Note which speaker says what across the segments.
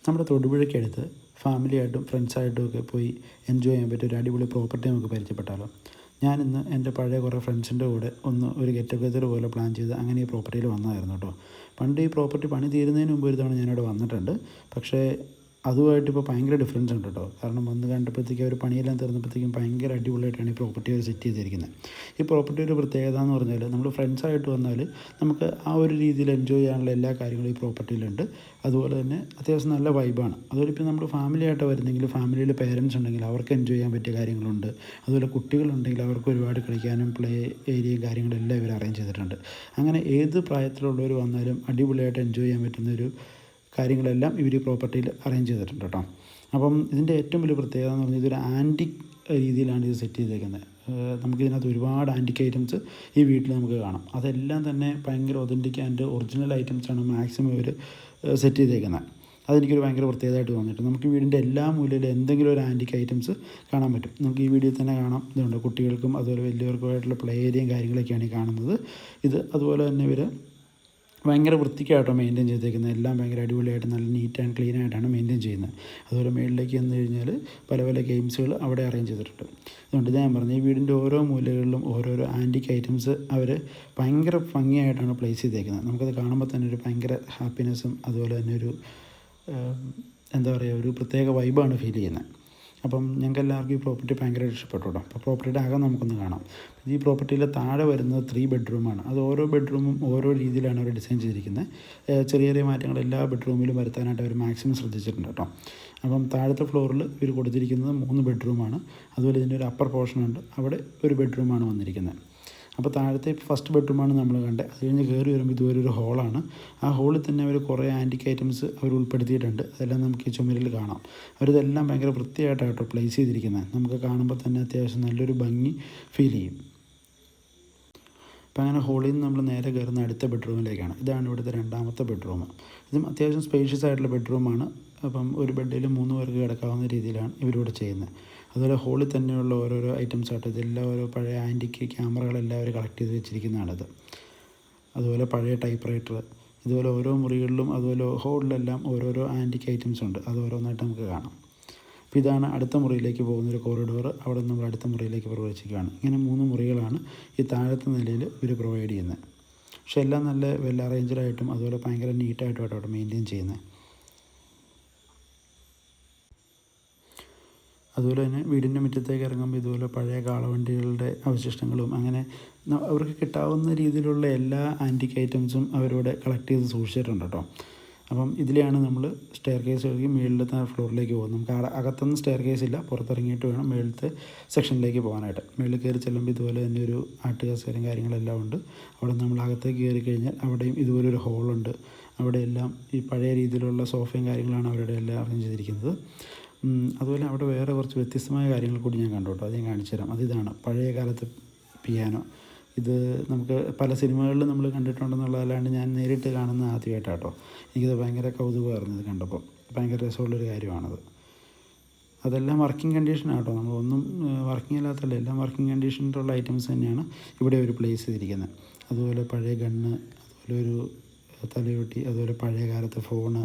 Speaker 1: നമ്മുടെ തൊടുപുഴയ്ക്കടുത്ത് ഫാമിലിയായിട്ടും ഫ്രണ്ട്സായിട്ടും ഒക്കെ പോയി എൻജോയ് ചെയ്യാൻ പറ്റിയ ഒരു അടിപൊളി പ്രോപ്പർട്ടി നമുക്ക് പരിചയപ്പെട്ടാലോ. ഞാനിന്ന് എൻ്റെ പഴയ കുറേ ഫ്രണ്ട്സിൻ്റെ കൂടെ ഒരു ഗെറ്റ് ടുഗെദർ പോലെ പ്ലാൻ ചെയ്ത് അങ്ങനെ ഈ പ്രോപ്പർട്ടിയിൽ വന്നതായിരുന്നു കേട്ടോ. പണ്ട് ഈ പ്രോപ്പർട്ടി പണി തീരുന്നതിന് മുമ്പ് ഒരു തവണ ഞാനിവിടെ വന്നിട്ടുണ്ട്. പക്ഷേ അതുമായിട്ട് ഇപ്പോൾ ഭയങ്കര ഡിഫറൻസ് ഉണ്ട് കേട്ടോ. കാരണം വന്ന് കണ്ടപ്പോഴത്തേക്കും അവർ പണിയെല്ലാം തീർന്നപ്പോഴത്തേക്കും ഭയങ്കര അടിപൊളിയായിട്ടാണ് ഈ പ്രോപ്പർട്ടി അവർ സെറ്റ് ചെയ്തിരിക്കുന്നത്. ഈ പ്രോപ്പർട്ടി ഒരു പ്രത്യേകത എന്ന് പറഞ്ഞാൽ നമ്മൾ ഫ്രണ്ട്സായിട്ട് വന്നാൽ നമുക്ക് ആ ഒരു രീതിയിൽ എൻജോയ് ചെയ്യാനുള്ള എല്ലാ കാര്യങ്ങളും ഈ പ്രോപ്പർട്ടിയിലുണ്ട്. അതുപോലെ തന്നെ അത്യാവശ്യം നല്ല വൈബാണ്. അതുപോലെ ഇപ്പോൾ നമ്മൾ ഫാമിലിയായിട്ട് വരുന്നെങ്കിൽ ഫാമിലിയിൽ പേരൻസ് ഉണ്ടെങ്കിൽ അവർക്ക് എൻജോയ് ചെയ്യാൻ പറ്റിയ കാര്യങ്ങളുണ്ട്. അതുപോലെ കുട്ടികളുണ്ടെങ്കിൽ അവർക്ക് ഒരുപാട് കളിക്കാനും പ്ലേ ഏരിയയും കാര്യങ്ങളെല്ലാം ഇവർ അറേഞ്ച് ചെയ്തിട്ടുണ്ട്. അങ്ങനെ ഏത് പ്രായത്തിലുള്ളവർ വന്നാലും അടിപൊളിയായിട്ട് എൻജോയ് ചെയ്യാൻ പറ്റുന്നൊരു കാര്യങ്ങളെല്ലാം ഇവർ ഈ പ്രോപ്പർട്ടിയിൽ അറേഞ്ച് ചെയ്തിട്ടുണ്ട് കേട്ടോ. അപ്പം ഇതിൻ്റെ ഏറ്റവും വലിയ പ്രത്യേകത എന്ന് പറഞ്ഞാൽ ഇതൊരു ആൻറ്റിക് രീതിയിലാണ് ഇത് സെറ്റ് ചെയ്തേക്കുന്നത്. നമുക്കിതിനകത്ത് ഒരുപാട് ആൻറ്റിക് ഐറ്റംസ് ഈ വീട്ടിൽ നമുക്ക് കാണാം. അതെല്ലാം തന്നെ ഭയങ്കര ഒതൻറ്റിക് ആൻഡ് ഒറിജിനൽ ഐറ്റംസാണ് മാക്സിമം ഇവർ സെറ്റ് ചെയ്തേക്കുന്നത്. അതെനിക്കൊരു ഭയങ്കര പ്രത്യേകതയായിട്ട് തോന്നിയിട്ട് നമുക്ക് വീടിൻ്റെ എല്ലാ മൂലയിലും എന്തെങ്കിലും ഒരു ആൻറ്റിക് ഐറ്റംസ് കാണാൻ പറ്റും. നമുക്ക് ഈ വീഡിയോയിൽ തന്നെ കാണാം. ഇതുണ്ട് കുട്ടികൾക്കും അതുപോലെ വലിയവർക്കുമായിട്ടുള്ള പ്ലേ ഏരിയയും കാര്യങ്ങളൊക്കെയാണ് ഈ കാണുന്നത്. ഇത് അതുപോലെ തന്നെ ഇവർ ഭയങ്കര വൃത്തിക്കായിട്ടോ മെയിൻറ്റെയിൻ ചെയ്തേക്കുന്നത്. എല്ലാം ഭയങ്കര അടിപൊളിയായിട്ട് നല്ല നീറ്റ് ആൻഡ് ക്ലീൻ ആയിട്ടാണ് മെയിൻറ്റെയിൻ ചെയ്യുന്നത്. അതുപോലെ മേളിലേക്ക് വന്നു കഴിഞ്ഞാൽ പല പല ഗെയിംസുകൾ അവിടെ അറേഞ്ച് ചെയ്തിട്ടുണ്ട്. അതുകൊണ്ട് ഞാൻ പറഞ്ഞു ഈ വീടിൻ്റെ ഓരോ മൂലകളിലും ഓരോരോ ആൻറ്റിക് ഐറ്റംസ് അവർ ഭയങ്കര ഭംഗിയായിട്ടാണ് പ്ലേസ് ചെയ്തേക്കുന്നത്. നമുക്കത് കാണുമ്പോൾ തന്നെ ഒരു ഭയങ്കര ഹാപ്പിനെസ്സും അതുപോലെ തന്നെ ഒരു എന്താ പറയുക ഒരു പ്രത്യേക വൈബാണ് ഫീൽ ചെയ്യുന്നത്. അപ്പം ഞങ്ങൾക്ക് എല്ലാവർക്കും ഈ പ്രോപ്പർട്ടി ഭയങ്കരമായിട്ട് ഇഷ്ടപ്പെട്ടു കേട്ടോ. അപ്പോൾ പ്രോപ്പർട്ടിയുടെ അകം നമുക്കൊന്ന് കാണാം. ഈ പ്രോപ്പർട്ടിയിൽ താഴെ വരുന്നത് 3 ബെഡ്റൂമാണ്. അത് ഓരോ ബെഡ്റൂമും ഓരോ രീതിയിലാണ് അവർ ഡിസൈൻ ചെയ്തിരിക്കുന്നത്. ചെറിയ ചെറിയ മാറ്റങ്ങൾ എല്ലാ ബെഡ്റൂമിലും വരുത്താനായിട്ട് അവർ മാക്സിമം ശ്രദ്ധിച്ചിട്ടുണ്ട് കേട്ടോ. അപ്പം താഴത്തെ ഫ്ലോറിൽ ഇവർ കൊടുത്തിരിക്കുന്നത് 3 ബെഡ്റൂമാണ്. അതുപോലെ ഇതിൻ്റെ ഒരു അപ്പർ പോർഷനുണ്ട്, അവിടെ ഒരു ബെഡ്റൂമാണ് വന്നിരിക്കുന്നത്. അപ്പോൾ താഴത്തെ ഫസ്റ്റ് ബെഡ്റൂമാണ് നമ്മൾ കണ്ടത്. അത് കഴിഞ്ഞ് കയറി വരുമ്പോൾ ഇതുവരെ ഒരു ഹോളാണ്. ആ ഹോളിൽ തന്നെ അവർ കുറേ ആൻറ്റിക് ഐറ്റംസ് അവർ ഉൾപ്പെടുത്തിയിട്ടുണ്ട്. അതെല്ലാം നമുക്ക് ഈ ചുമരിൽ കാണാം. അവരിതെല്ലാം ഭയങ്കര വൃത്തിയായിട്ടാട്ടോ പ്ലേസ് ചെയ്തിരിക്കുന്നത്. നമുക്ക് കാണുമ്പോൾ തന്നെ അത്യാവശ്യം നല്ലൊരു ഭംഗി ഫീൽ ചെയ്യും. അപ്പോൾ അങ്ങനെ ഹോളിൽ നിന്ന് നമ്മൾ നേരെ കയറുന്ന അടുത്ത ബെഡ്റൂമിലേക്കാണ്. ഇതാണ് ഇവിടുത്തെ രണ്ടാമത്തെ ബെഡ്റൂം. ഇതും അത്യാവശ്യം സ്പേഷ്യസ് ആയിട്ടുള്ള ബെഡ്റൂമാണ്. അപ്പം ഒരു ബെഡിൽ 3 പേർക്ക് കിടക്കാവുന്ന രീതിയിലാണ് ഇവരിവിടെ ചെയ്യുന്നത്. അതുപോലെ ഹോളിൽ തന്നെയുള്ള ഓരോരോ ഐറ്റംസ് ആയിട്ട് ഇതെല്ലാം ഓരോ പഴയ ആൻറ്റിക് ക്യാമറകളെല്ലാം അവർ കളക്ട് ചെയ്ത് വെച്ചിരിക്കുന്നതാണിത്. അതുപോലെ പഴയ ടൈപ്പ് റൈറ്റർ, ഇതുപോലെ ഓരോ മുറികളിലും അതുപോലെ ഹോളിലെല്ലാം ഓരോരോ ആൻറ്റിക് ഐറ്റംസ് ഉണ്ട്. അത് ഓരോന്നായിട്ട് നമുക്ക് കാണാം. അപ്പോൾ ഇതാണ് അടുത്ത മുറിയിലേക്ക് പോകുന്നൊരു കോറിഡോർ. അവിടെ നമ്മൾ അടുത്ത മുറിയിലേക്ക് പ്രവേശിക്കുകയാണ്. ഇങ്ങനെ 3 മുറികളാണ് ഈ താഴത്തെ നിലയിൽ ഇവർ പ്രൊവൈഡ് ചെയ്യുന്നത്. പക്ഷേ എല്ലാം നല്ല വെൽ അറേഞ്ച്ഡായിട്ടും അതുപോലെ ഭയങ്കര നീറ്റായിട്ടുമായിട്ട് അവിടെ മെയിൻറ്റെയിൻ ചെയ്യുന്നത്. അതുപോലെ തന്നെ വീടിൻ്റെ മുറ്റത്തേക്ക് ഇറങ്ങുമ്പോൾ ഇതുപോലെ പഴയ കാളവണ്ടികളുടെ അവശിഷ്ടങ്ങളും അങ്ങനെ അവർക്ക് കിട്ടാവുന്ന രീതിയിലുള്ള എല്ലാ ആൻറ്റിക് ഐറ്റംസും അവരിവിടെ കളക്ട് ചെയ്ത് സൂക്ഷിച്ചിട്ടുണ്ട് കേട്ടോ. അപ്പം ഇതിലെയാണ് നമ്മൾ സ്റ്റെയർ കേസ് വഴി മുകളിലത്തെ ഫ്ലോറിലേക്ക് പോകുന്നത്. നമുക്ക് അകത്തൊന്നും സ്റ്റെയർ കേസ് ഇല്ല, പുറത്തിറങ്ങിയിട്ട് വേണം മുകളിലത്തെ സെക്ഷനിലേക്ക് പോകാനായിട്ട്. മുകളിൽ കയറി ചെല്ലുമ്പോൾ ഇതുപോലെ തന്നെ ഒരു ആട്ടുകസേരയും കാര്യങ്ങളെല്ലാം ഉണ്ട്. അവിടെ നമ്മൾ അകത്തേക്ക് കയറി കഴിഞ്ഞാൽ അവിടെയും ഇതുപോലെ ഒരു ഹോളുണ്ട്. അവിടെയെല്ലാം ഈ പഴയ രീതിയിലുള്ള സോഫയും കാര്യങ്ങളാണ് അവരുടെ എല്ലാം അറേഞ്ച് ചെയ്തിരിക്കുന്നത്. അതുപോലെ അവിടെ വേറെ കുറച്ച് വ്യത്യസ്തമായ കാര്യങ്ങൾ കൂടി ഞാൻ കണ്ടു കേട്ടോ. അത് ഞാൻ കാണിച്ചു തരാം. അതിതാണ് പഴയ കാലത്തെ പിയാനോ. ഇത് നമുക്ക് പല സിനിമകളിലും നമ്മൾ കണ്ടിട്ടുണ്ടെന്നുള്ളതല്ലാണ്ട് ഞാൻ നേരിട്ട് കാണുന്ന ആദ്യമായിട്ടാണ് കേട്ടോ. എനിക്കത് ഭയങ്കര കൗതുകമായിരുന്നു ഇത് കണ്ടപ്പോൾ. ഭയങ്കര രസമുള്ളൊരു കാര്യമാണത്. അതെല്ലാം വർക്കിംഗ് കണ്ടീഷനാണ് കേട്ടോ. നമ്മളൊന്നും വർക്കിംഗ് അല്ലാത്തല്ല, എല്ലാം വർക്കിംഗ് കണ്ടീഷനിലുള്ള ഐറ്റംസ് തന്നെയാണ് ഇവിടെ ഒരു പ്ലേസ് ചെയ്തിരിക്കുന്നത്. അതുപോലെ പഴയ ഗണ്ണ്, അതുപോലെ ഒരു തലയൊട്ടി, അതുപോലെ പഴയ കാലത്തെ ഫോണ്,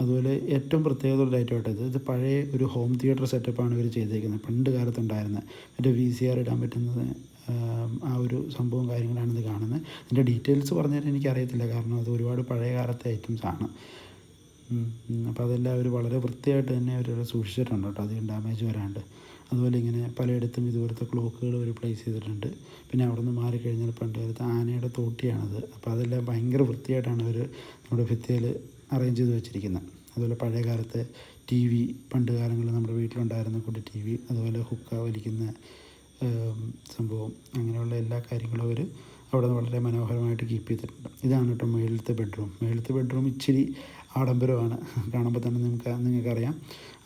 Speaker 1: അതുപോലെ ഏറ്റവും പ്രത്യേകതയുള്ള ഐറ്റമായിട്ടത് ഇത് പഴയ ഒരു ഹോം തിയേറ്റർ സെറ്റപ്പാണ് ഇവർ ചെയ്തേക്കുന്നത്. പണ്ട് കാലത്തുണ്ടായിരുന്നത് മറ്റേ VCR ഇടാൻ പറ്റുന്നത് ആ ഒരു സംഭവം കാര്യങ്ങളാണ് ഇത് കാണുന്നത്. ഇതിൻ്റെ ഡീറ്റെയിൽസ് പറഞ്ഞാൽ എനിക്കറിയത്തില്ല, കാരണം അത് ഒരുപാട് പഴയ കാലത്തെ ഐറ്റംസാണ്. അപ്പോൾ അതെല്ലാം അവർ വളരെ വൃത്തിയായിട്ട് തന്നെ അവർ സൂക്ഷിച്ചിട്ടുണ്ട് കേട്ടോ, അധികം ഡാമേജ് വരാണ്ട്. അതുപോലെ ഇങ്ങനെ പലയിടത്തും ഇതുപോലത്തെ ക്ലോക്കുകൾ അവർ പ്ലേസ് ചെയ്തിട്ടുണ്ട്. പിന്നെ അവിടെ നിന്ന് മാറിക്കഴിഞ്ഞാൽ പണ്ട് കാലത്ത് ആനയുടെ തോട്ടിയാണത്. അപ്പോൾ അതെല്ലാം ഭയങ്കര വൃത്തിയായിട്ടാണ് അവർ നമ്മുടെ ഭിത്തിയിൽ അറേഞ്ച് ചെയ്ത് വെച്ചിരിക്കുന്നത്. അതുപോലെ പഴയ കാലത്തെ TV, പണ്ട് കാലങ്ങളിൽ നമ്മുടെ വീട്ടിലുണ്ടായിരുന്ന കൂടി TV, അതുപോലെ ഹുക്ക വലിക്കുന്ന സംഭവം, അങ്ങനെയുള്ള എല്ലാ കാര്യങ്ങളും അവർ അവിടെ വളരെ മനോഹരമായിട്ട് കീപ്പ് ചെയ്തിട്ടുണ്ട്. ഇതാണ് കേട്ടോ മുകളിലത്തെ ബെഡ്റൂം. മുകളിലത്തെ ബെഡ്റൂം ഇച്ചിരി ആഡംബരമാണ്. കാണുമ്പോൾ തന്നെ നിങ്ങൾക്കറിയാം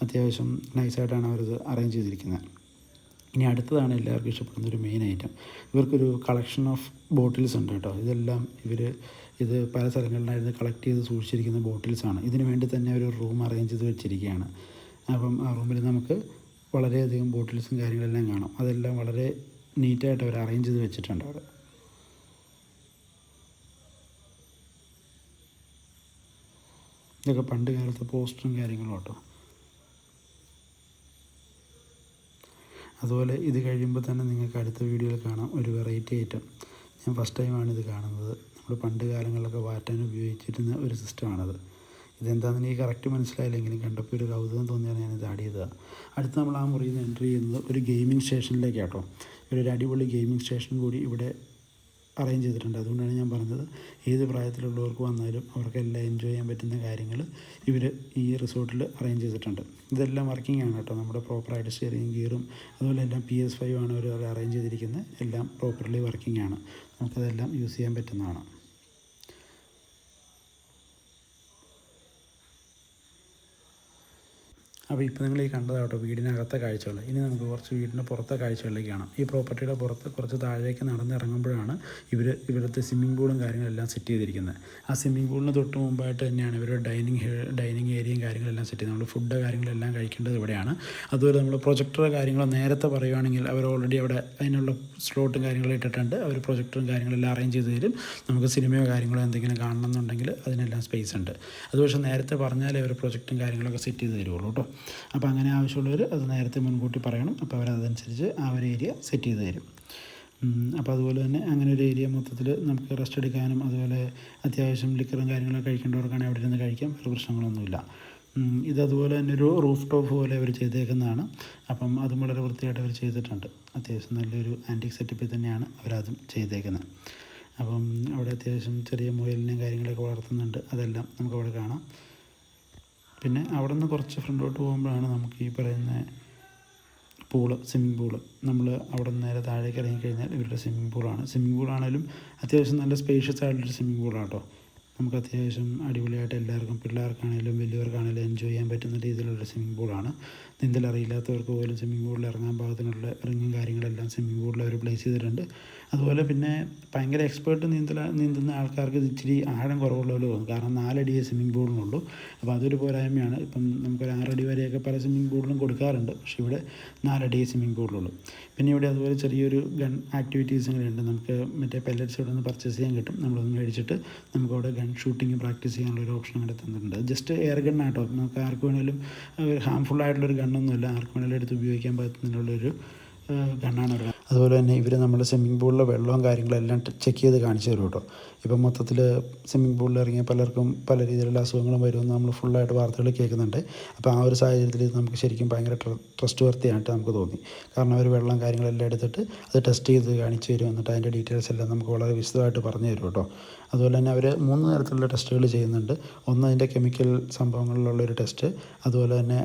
Speaker 1: അത്യാവശ്യം നൈസായിട്ടാണ് അവരത് അറേഞ്ച് ചെയ്തിരിക്കുന്നത്. ഇനി അടുത്തതാണ് എല്ലാവർക്കും ഇഷ്ടപ്പെടുന്ന ഒരു മെയിൻ ഐറ്റം. ഇവർക്കൊരു കളക്ഷൻ ഓഫ് ബോട്ടിൽസ് ഉണ്ട് കേട്ടോ. ഇതെല്ലാം ഇത് പല സ്ഥലങ്ങളിലായിരുന്നു കളക്ട് ചെയ്ത് സൂക്ഷിച്ചിരിക്കുന്ന ബോട്ടിൽസാണ്. ഇതിന് വേണ്ടി തന്നെ ഒരു റൂം അറേഞ്ച് ചെയ്ത് വെച്ചിരിക്കുകയാണ്. അപ്പം ആ റൂമിൽ നമുക്ക് വളരെയധികം ബോട്ടിൽസും കാര്യങ്ങളെല്ലാം കാണാം. അതെല്ലാം വളരെ നീറ്റായിട്ട് അവർ അറേഞ്ച് ചെയ്ത് വെച്ചിട്ടുണ്ട് അവിടെ. ഇതൊക്കെ പണ്ട് കാലത്തെ പോസ്റ്ററും കാര്യങ്ങളും കേട്ടോ. അതുപോലെ ഇത് കഴിയുമ്പോൾ തന്നെ നിങ്ങൾക്ക് അടുത്ത വീഡിയോയിൽ കാണാം ഒരു വെറൈറ്റി ഐറ്റം. ഞാൻ ഫസ്റ്റ് ടൈമാണ് ഇത് കാണുന്നത്. നമ്മൾ പണ്ട് കാലങ്ങളിലൊക്കെ വാറ്റാൻ ഉപയോഗിച്ചിരുന്ന ഒരു സിസ്റ്റമാണത്. ഇതെന്താണെന്ന് എനിക്ക് കറക്റ്റ് മനസ്സിലായില്ലെങ്കിലും കണ്ടപ്പോൾ ഒരു കൗതുകം തോന്നിയാണ് ഞാനിത് ആഡ് ചെയ്തതാണ്. അടുത്ത് നമ്മൾ ആ മുറിയിൽ നിന്ന് എൻ്റർ ചെയ്യുന്നത് ഒരു ഗെയിമിംഗ് സ്റ്റേഷനിലേക്കാട്ടോ. ഒരു അടിപൊളി ഗെയിമിംഗ് സ്റ്റേഷൻ കൂടി ഇവിടെ അറേഞ്ച് ചെയ്തിട്ടുണ്ട്. അതുകൊണ്ടാണ് ഞാൻ പറഞ്ഞത് ഏത് പ്രായത്തിലുള്ളവർക്ക് വന്നാലും അവർക്കെല്ലാം എൻജോയ് ചെയ്യാൻ പറ്റുന്ന കാര്യങ്ങൾ ഇവർ ഈ റിസോർട്ടിൽ അറേഞ്ച് ചെയ്തിട്ടുണ്ട്. ഇതെല്ലാം വർക്കിംഗ് ആണ് കേട്ടോ. നമ്മുടെ പ്രോപ്പറായിട്ട് സ്റ്റിയറിംഗ് ഗിയറും അതുപോലെ എല്ലാം PS5 ആണ് അവർ അറേഞ്ച് ചെയ്തിരിക്കുന്നത്. എല്ലാം പ്രോപ്പർലി വർക്കിംഗ് ആണ്. നമുക്കതെല്ലാം യൂസ് ചെയ്യാൻ പറ്റുന്നതാണ്. അപ്പോൾ ഇപ്പോൾ നിങ്ങൾ ഈ കണ്ടതാട്ടോ വീടിനകത്തെ കാഴ്ചകൾ. ഇനി നമുക്ക് കുറച്ച് വീടിൻ്റെ പുറത്തെ കാഴ്ചകളിലേക്ക് കാണാം. ഈ പ്രോപ്പർട്ടിയുടെ പുറത്ത് കുറച്ച് താഴേക്ക് നടന്നിറങ്ങുമ്പോഴാണ് ഇവിടുത്തെ സ്വിമ്മിംഗ് പൂളും കാര്യങ്ങളെല്ലാം സെറ്റ് ചെയ്തിരിക്കുന്നത്. ആ സ്വിമ്മിംഗ് പൂളിന് തൊട്ട് മുമ്പായിട്ട് തന്നെയാണ് ഇവരുടെ ഡൈനിങ് ഏരിയയും കാര്യങ്ങളെല്ലാം സെറ്റ് ചെയ്ത് നമ്മൾ ഫുഡ് കാര്യങ്ങളെല്ലാം കഴിക്കേണ്ടത് ഇവിടെയാണ്. അതുപോലെ നമ്മൾ പ്രൊജക്ടർ കാര്യങ്ങൾ നേരത്തെ പറയുകയാണെങ്കിൽ അവർ ഓൾറെഡി അവിടെ അതിനുള്ള സ്ലോട്ടും കാര്യങ്ങളും ഇട്ടിട്ടുണ്ട്. അവർ പ്രൊജക്ടറും കാര്യങ്ങളെല്ലാം അറേഞ്ച് ചെയ്ത് തരും. നമുക്ക് സിനിമയോ കാര്യങ്ങളോ എന്തെങ്കിലും കാണണമെന്നുണ്ടെങ്കിൽ അതിനെല്ലാം സ്പേസ് ഉണ്ട്. അത് പക്ഷേ നേരത്തെ പറഞ്ഞാലേ അവർ പ്രൊജക്റ്റും കാര്യങ്ങളൊക്കെ സെറ്റ് ചെയ്ത് തരുള്ളൂ കേട്ടോ. അപ്പോൾ അങ്ങനെ ആവശ്യമുള്ളവർ അത് നേരത്തെ മുൻകൂട്ടി പറയണം. അപ്പോൾ അവരതനുസരിച്ച് ആ ഒരു ഏരിയ സെറ്റ് ചെയ്ത് തരും. അപ്പോൾ അതുപോലെ തന്നെ അങ്ങനെ ഒരു ഏരിയ മൊത്തത്തിൽ നമുക്ക് റെസ്റ്റ് എടുക്കാനും അതുപോലെ അത്യാവശ്യം ലിക്കറും കാര്യങ്ങളൊക്കെ കഴിക്കേണ്ടവർക്കാണെങ്കിൽ അവിടെ ഇരുന്ന് കഴിക്കാം. വേറെ പ്രശ്നങ്ങളൊന്നുമില്ല. ഇതതുപോലെ തന്നെ ഒരു റൂഫ് ടോപ്പ് പോലെ അവർ ചെയ്തേക്കുന്നതാണ്. അപ്പം അതും വളരെ വൃത്തിയായിട്ട് അവർ ചെയ്തിട്ടുണ്ട്. അത്യാവശ്യം നല്ലൊരു ആൻറ്റിക് സെറ്റപ്പിൽ തന്നെയാണ് അവരതും ചെയ്തേക്കുന്നത്. അപ്പം അവിടെ അത്യാവശ്യം ചെറിയ മുയലിനെയും കാര്യങ്ങളൊക്കെ വളർത്തുന്നുണ്ട്. അതെല്ലാം നമുക്കവിടെ കാണാം. പിന്നെ അവിടെ നിന്ന് കുറച്ച് ഫ്രണ്ടോട്ട് പോകുമ്പോഴാണ് നമുക്ക് ഈ പറയുന്ന സ്വിമ്മിംഗ് പൂള്. നമ്മൾ അവിടെ നിന്ന് നേരെ താഴേക്ക് ഇറങ്ങിക്കഴിഞ്ഞാൽ ഇവരുടെ സ്വിമ്മിംഗ് പൂളാണെങ്കിലും അത്യാവശ്യം നല്ല സ്പേഷ്യസ് ആയിട്ടുള്ളൊരു സ്വിമ്മിംഗ് പൂളാണ് കേട്ടോ. നമുക്ക് അത്യാവശ്യം അടിപൊളിയായിട്ട് എല്ലാവർക്കും പിള്ളേർക്കാണെങ്കിലും വലിയവർക്കാണെങ്കിലും എൻജോയ് ചെയ്യാൻ പറ്റുന്ന രീതിയിലുള്ള സ്വിമ്മിംഗ് പൂളാണ്. നീന്തലറിയില്ലാത്തവർക്ക് പോലും സ്വിമ്മിംഗ് പൂളിൽ ഇറങ്ങാൻ പാകത്തിനുള്ള റിങ്ങും കാര്യങ്ങളെല്ലാം സ്വിമ്മിംഗ് പൂളിൽ അവർ പ്ലേസ് ചെയ്തിട്ടുണ്ട്. അതുപോലെ പിന്നെ ഭയങ്കര എക്സ്പേർട്ട് നീന്തുന്ന ആൾക്കാർക്ക് ഇത് ഇച്ചിരി ആഴം കുറവുള്ള പോലെ തോന്നും. കാരണം 4 അടിയേ സ്വിമ്മിംഗ് പൂളിനുള്ളൂ. അപ്പോൾ അതൊരു പോരായ്മയാണ്. ഇപ്പം നമുക്കൊരു 6 അടി വരെയൊക്കെ പല സ്വിമ്മിംഗ് പൂളിലും കൊടുക്കാറുണ്ട്. പക്ഷേ ഇവിടെ 4 അടിയേ സ്വിമ്മിംഗ് പൂളിലുള്ളൂ. പിന്നെ ഇവിടെ അതുപോലെ ചെറിയൊരു ഗൺ ആക്ടിവിറ്റീസും കൂടെയുണ്ട്. നമുക്ക് മറ്റേ പെല്ലറ്റ്സ് ഇവിടെ നിന്ന് പർച്ചേസ് ചെയ്യാൻ കിട്ടും. നമ്മളൊന്ന് മേടിച്ചിട്ട് നമുക്കവിടെ ഗൺ ഷൂട്ടിങ് പ്രാക്ടീസ് ചെയ്യാനുള്ളൊരു ഓപ്ഷൻ കൂടെ തന്നിട്ടുണ്ട്. ജസ്റ്റ് എയർ ഗണ്ണാട്ടോ. നമുക്ക് ആർക്ക് വേണമെങ്കിലും ഹാംഫുൾ ആയിട്ടുള്ളൊരു ഗണ്ണൊന്നുമില്ല. ആർക്ക് വേണമെങ്കിലും എടുത്ത് ഉപയോഗിക്കാൻ പറ്റുന്നുള്ളൊരു ഗണ്ണാണ് അവർ. അതുപോലെ തന്നെ ഇവർ നമ്മുടെ സ്വിമ്മിംഗ് പൂളിലെ വെള്ളവും കാര്യങ്ങളെല്ലാം ചെക്ക് ചെയ്ത് കാണിച്ചു തരും കേട്ടോ. ഇപ്പം മൊത്തത്തിൽ സ്വിമ്മിംഗ് പൂളിൽ ഇറങ്ങിയ പലർക്കും പല രീതിയിലുള്ള അസുഖങ്ങളും വരുമെന്ന് നമ്മൾ ഫുള്ളായിട്ട് വാർത്തകൾ കേൾക്കുന്നുണ്ട്. അപ്പോൾ ആ ഒരു സാഹചര്യത്തിൽ ഇത് നമുക്ക് ശരിക്കും ഭയങ്കര ട്രസ്റ്റ് വർത്തിയായിട്ട് നമുക്ക് തോന്നി. കാരണം അവർ വെള്ളം കാര്യങ്ങളെല്ലാം എടുത്തിട്ട് അത് ടെസ്റ്റ് ചെയ്ത് കാണിച്ചു തരും. എന്നിട്ട് അതിൻ്റെ ഡീറ്റെയിൽസ് എല്ലാം നമുക്ക് വളരെ വിശദമായിട്ട് പറഞ്ഞു തരും കേട്ടോ. അതുപോലെ തന്നെ അവർ 3 തരത്തിലുള്ള ടെസ്റ്റുകൾ ചെയ്യുന്നുണ്ട്. ഒന്ന് അതിൻ്റെ കെമിക്കൽ സംഭവങ്ങളിലുള്ളൊരു ടെസ്റ്റ്, അതുപോലെ തന്നെ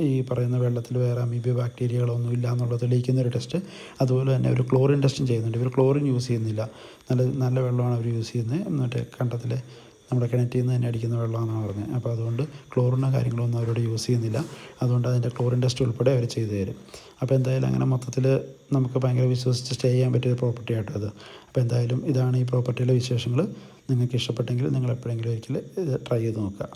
Speaker 1: ഈ പറയുന്ന വെള്ളത്തിൽ വേറെ അമീബിയോ ബാക്ടീരിയകളൊന്നും ഇല്ല എന്നുള്ളത് തെളിയിക്കുന്നൊരു ടെസ്റ്റ്, അതുപോലെ തന്നെ ഒരു ക്ലോറിൻ ടെസ്റ്റും ചെയ്യുന്നുണ്ട്. ഇവർ ക്ലോറിൻ യൂസ് ചെയ്യുന്നില്ല. നല്ല വെള്ളമാണ് അവർ യൂസ് ചെയ്യുന്നത്. എന്നിട്ട് കണ്ടത്തിൽ നമ്മുടെ കിണറ്റിൽ നിന്ന് തന്നെ അടിക്കുന്ന വെള്ളമാണെന്നാണ് പറഞ്ഞത്. അപ്പോൾ അതുകൊണ്ട് ക്ലോറിനോ കാര്യങ്ങളൊന്നും അവരോട് യൂസ് ചെയ്യുന്നില്ല. അതുകൊണ്ട് അതിൻ്റെ ക്ലോറിൻ ടെസ്റ്റ് ഉൾപ്പെടെ അവർ ചെയ്തു തരും. അപ്പോൾ എന്തായാലും അങ്ങനെ മൊത്തത്തിൽ നമുക്ക് ഭയങ്കര വിശ്വസിച്ച് സ്റ്റേ ചെയ്യാൻ പറ്റിയൊരു പ്രോപ്പർട്ടി ആട്ടോ അത്. അപ്പോൾ എന്തായാലും ഇതാണ് ഈ പ്രോപ്പർട്ടിയിലെ വിശേഷങ്ങൾ. നിങ്ങൾക്ക് ഇഷ്ടപ്പെട്ടെങ്കിൽ നിങ്ങൾ എപ്പോഴെങ്കിലും ഒരിക്കൽ ഇത് ട്രൈ ചെയ്ത് നോക്കുക.